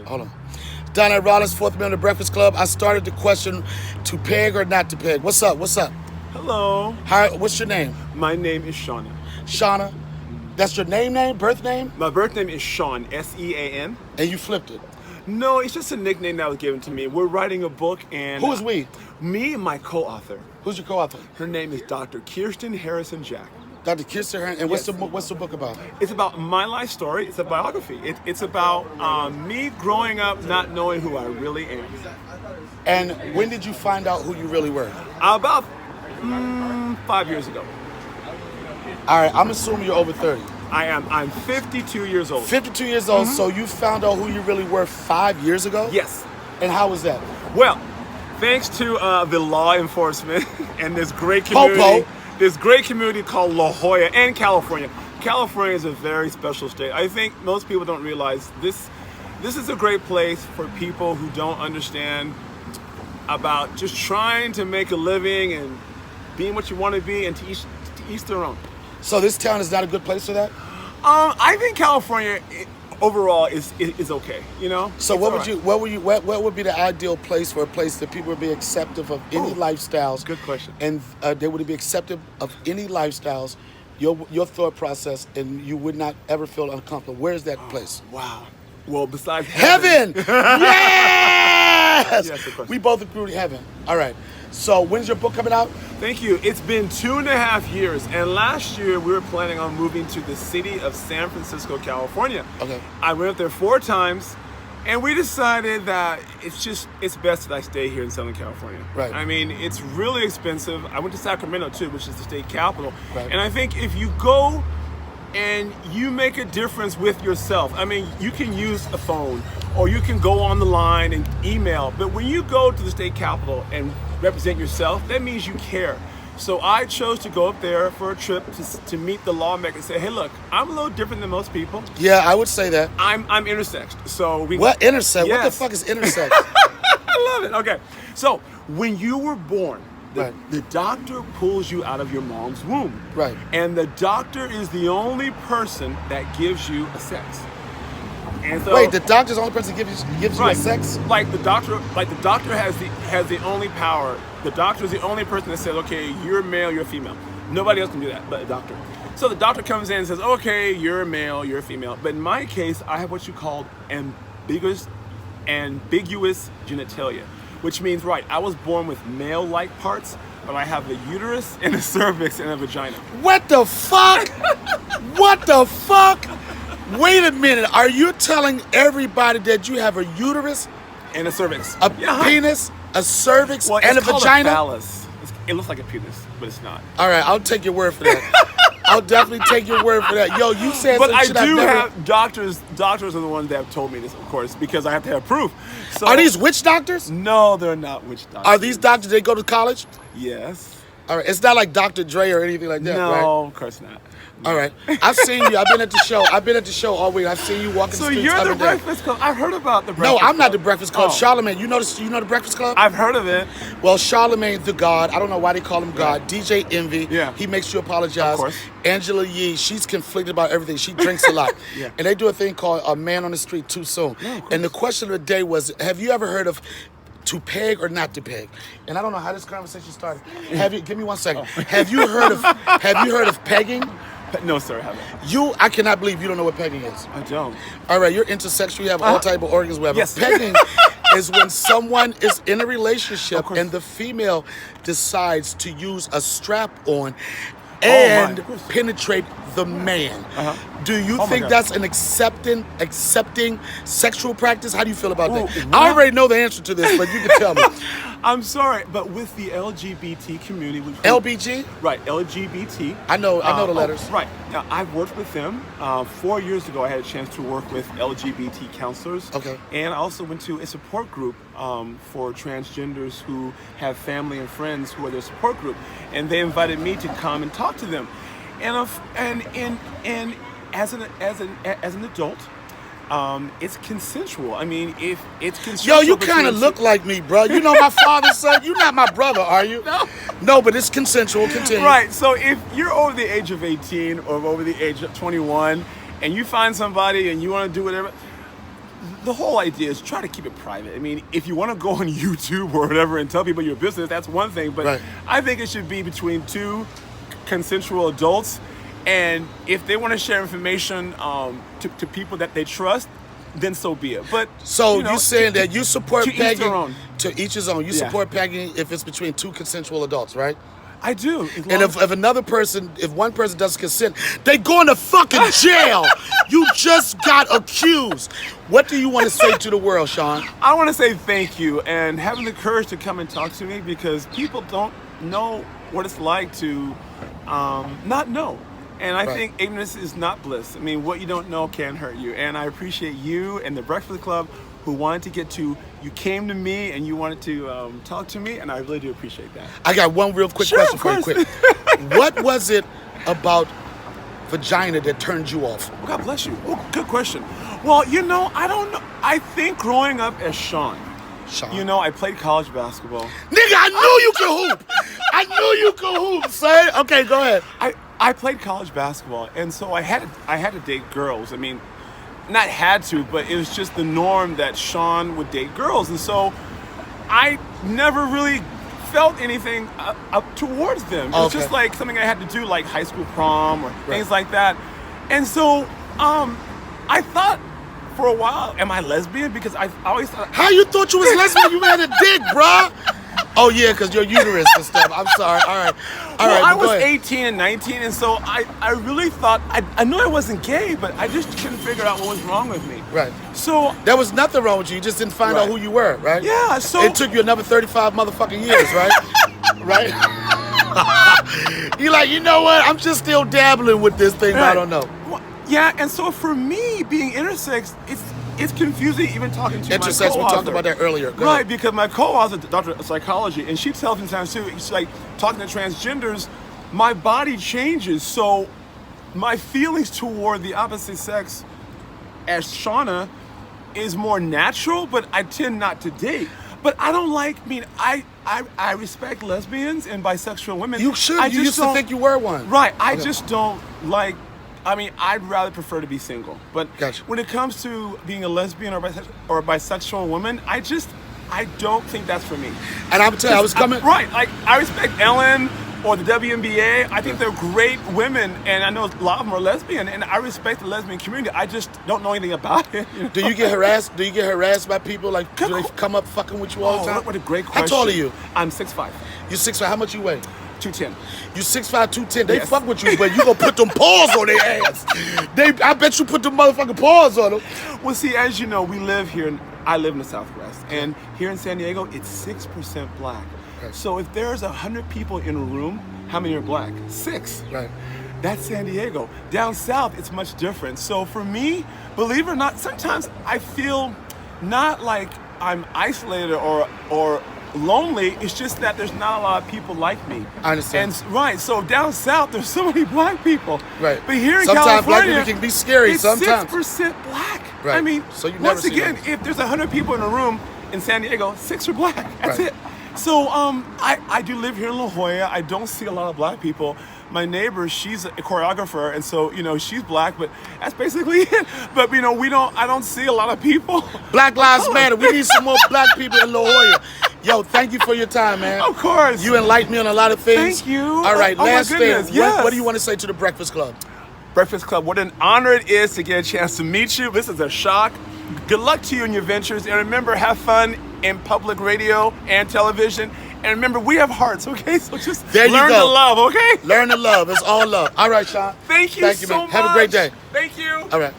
Hold on. Donnell Goes, fourth member of the Breakfast Club. I started the question to peg or not to peg. What's up? What's up? Hello. Hi. What's your name? My name is Shawnda. Shawnda. That's your name? Birth name? My birth name is Sean, S-E-A-N. And you flipped it. No, it's just a nickname that was given to me. We're writing a book and... Who is we? Me and my co-author. Who's your co-author? Her name is Dr. Kirsten Harrison Jack. Dr. Kirsten Harrison. And Yes. what's the book about? It's about my life story. It's a biography. It's about me growing up not knowing who I really am. And when did you find out who you really were? About 5 years ago. All right, I'm assuming you're over 30. I am. I'm 52 years old. 52 years old, so you found out who you really were 5 years ago? Yes. And how was that? Well, thanks to the law enforcement and this great community, Popo. this great community called La Jolla and California. California is a very special state. I think most people don't realize this is a great place for people who don't understand about just trying to make a living and being what you want to be, and to each their own. So this town is not a good place for that? I think California overall is okay, you know? So It's what all right. what would be the ideal place for a place that people would be acceptive of any lifestyles? Good question. And they would be acceptive of any lifestyles, your thought process, and you would not ever feel uncomfortable. Where is that place? Wow. Well, besides Heaven! Yes! Yes, of course. We both agree with heaven. All right. So when's your book coming out? Thank you. It's been 2.5 years, and last year we were planning on moving to the city of San Francisco, California. Okay. I went up there 4 times, and we decided that it's best that I stay here in Southern California. Right. I mean, it's really expensive. I went to Sacramento too, which is the state capital. Right. And I think if you go and you make a difference with yourself, I mean, you can use a phone or you can go on the line and email, but when you go to the state capital and represent yourself, that means you care. So I chose to go up there for a trip to meet the lawmaker and say, hey, look, I'm a little different than most people. Yeah, I would say that. I'm intersex. So What intersex? What the Yes. fuck is intersex? I love it. Okay. So when you were born, Right. the doctor pulls you out of your mom's womb. Right. And the doctor is the only person that gives you a sex. And so, Wait, the doctor's the only person that gives you a sex? Like the doctor has the only power. The doctor is the only person that says, okay, you're male, you're female. Nobody else can do that but a doctor. So the doctor comes in and says, okay, you're a male, you're a female. But in my case, I have what you call ambiguous genitalia, which means, right, I was born with male-like parts, but I have a uterus and a cervix and a vagina. What the fuck? What the fuck? Wait a minute. Are you telling everybody that you have a uterus, And a cervix. a Yeah. penis, a cervix, Well, and a it's called vagina? A phallus. It looks like a penis, but it's not. All right, I'll take your word for that. I'll definitely take your word for that. Yo, you said But some I shit do never... have doctors. Doctors are the ones that have told me this, of course, because I have to have proof. So, Are these witch doctors? No, they're not witch doctors. Are these doctors, they go to college? Yes. All right, it's not like Dr. Dre or anything like that, No, right? of course not. All right. I've seen you. I've been at the show. I've been at the show all week. I've seen you walking So the streets you're every the day. Breakfast Club. I've heard about the No, Breakfast Club. I'm not the Breakfast Club. Oh. Charlamagne, you know the Breakfast Club? I've heard of it. Well, Charlamagne the God. I don't know why they call him God. DJ Envy. Yeah. He makes you apologize. Of course. Angela Yee. She's conflicted about everything. She drinks a lot. Yeah. And they do a thing called A Man on the Street Too Soon. Yeah, of course. And the question of the day was, have you ever heard of to peg or not to peg? And I don't know how this conversation started. Give me 1 second. Have you heard of pegging? No, sir, I haven't. I cannot believe you don't know what pegging is. I don't. All right, you're intersexual. You have all type of organs. Whatever. Yes. Pegging is when someone is in a relationship course. and the female decides to use a strap on my, and of course. penetrate the man. Do you my think God. that's an accepting sexual practice? How do you feel about that? Whoa, I what? already know the answer to this, but you can tell me. I'm sorry, but with the LGBT community, LBG? right? LGBT. I know the letters. Right. Now, I've worked with them. 4 years ago, I had a chance to work with LGBT counselors. Okay. And I also went to a support group for transgenders who have family and friends who are their support group, and they invited me to come and talk to them. And as an adult, it's consensual. I mean, if it's consensual. Yo, you kind of between look like me, bro. You know my father's son. You're not my brother, are you? No. No, but it's consensual. Continue. Right. So if you're over the age of 18 or over the age of 21, and you find somebody and you want to do whatever, the whole idea is try to keep it private. I mean, if you want to go on YouTube or whatever and tell people your business, that's one thing. But Right. I think it should be between two consensual adults. And if they want to share information to people that they trust, then so be it. But So you know, you're saying that you support to each their pegging own. to each his own. You Yeah. support pegging if it's between two consensual adults, right? I do. As And long if another person, if one person doesn't consent, they going to fucking jail. You just got accused. What do you want to say to the world, Sean? I want to say thank you and having the courage to come and talk to me, because people don't know what it's like to not know. And I Right. think ignorance is not bliss. I mean, what you don't know can hurt you. And I appreciate you and the Breakfast Club who wanted to get to, you came to me and you wanted to talk to me, and I really do appreciate that. I got one real quick Sure, question of for you. course. Quick. What was it about vagina that turned you off? Well, God bless you. Oh, good question. Well, you know, I don't know. I think growing up as Sean, Sean. you know, I played college basketball. Nigga, I knew you could hoop. I knew you could hoop, son. Okay, go ahead. I played college basketball, and so I had to date girls. I mean, not had to, but it was just the norm that Sean would date girls, and so I never really felt anything up towards them. It was Okay. just like something I had to do, like high school prom or things like that. And so I thought for a while, am I lesbian? Because I always thought. How you thought you was lesbian? You had a dick, bruh. Oh yeah, because your uterus and stuff. I'm sorry. All right. All Well, right. I Go was ahead. 18 and 19, and so I really thought, I knew I wasn't gay, but I just couldn't figure out what was wrong with me. Right. So, There was nothing wrong with you. You just didn't find out Right. who you were, right? Yeah, so- It took you another 35 motherfucking years, right? Right? You're like, you know what? I'm just still dabbling with this thing, but I don't know. Well, yeah, and so for me, being intersex, it's confusing even talking to my Intersex, co-author. we talked about that earlier. Go Right, ahead. because my co-author, Doctor of Psychology, and she tells me sometimes too, it's like talking to transgenders, my body changes, so my feelings toward the opposite sex as Shawnda is more natural, but I tend not to date. But I don't like, I respect lesbians and bisexual women. You should. I You just used to don't- think you were one. Right, I Okay. just don't like, I'd rather prefer to be single. But Gotcha. when it comes to being a lesbian or a bisexual woman, I don't think that's for me. And I'm telling you, I was coming. Right, like I respect Ellen or the WNBA. I think they're great women, and I know a lot of them are lesbian, and I respect the lesbian community. I just don't know anything about it. You know? Do you get harassed? Do you get harassed by people? Like, do they come up fucking with you all the time? What a great question. How tall are you? I'm 6'5", You 6'5". How much you weigh? 210. You 6'5", 210. They Yes. fuck with you, but you gonna put them paws on their ass. I bet you put them motherfucking paws on them. Well, see, as you know, we live here, I live in the Southwest, and here in San Diego, it's 6% black. Okay. So if there's 100 people in a room, how many are black? 6. Right. That's San Diego. Down south, it's much different. So for me, believe it or not, sometimes I feel not like I'm isolated or lonely. It's just that there's not a lot of people like me. I understand. And right, so down south, there's so many black people. Right. But here in Sometimes black California, people can be scary, it's sometimes. 6% black. Right. I mean, So you never once see again, those. if there's 100 people in a room in San Diego, 6 are black. That's Right. it. So I do live here in La Jolla. I don't see a lot of black people. My neighbor, she's a choreographer, and so she's black, but that's basically it. But I don't see a lot of people. Black Lives Matter. We need some more black people in La Jolla. Yo, thank you for your time, man. Of course. You enlightened me on a lot of things. Thank you. All right, Oh, my last thing. goodness, yes. What do you want to say to the Breakfast Club? Breakfast Club, what an honor it is to get a chance to meet you. This is a shock. Good luck to you in your ventures, and remember, have fun in public radio and television. And remember, we have hearts, okay? So just There you learn go. to love, okay? Learn to love. It's all love. All right, Sean. Thank you man. so much. Have a great day. Thank you. All right.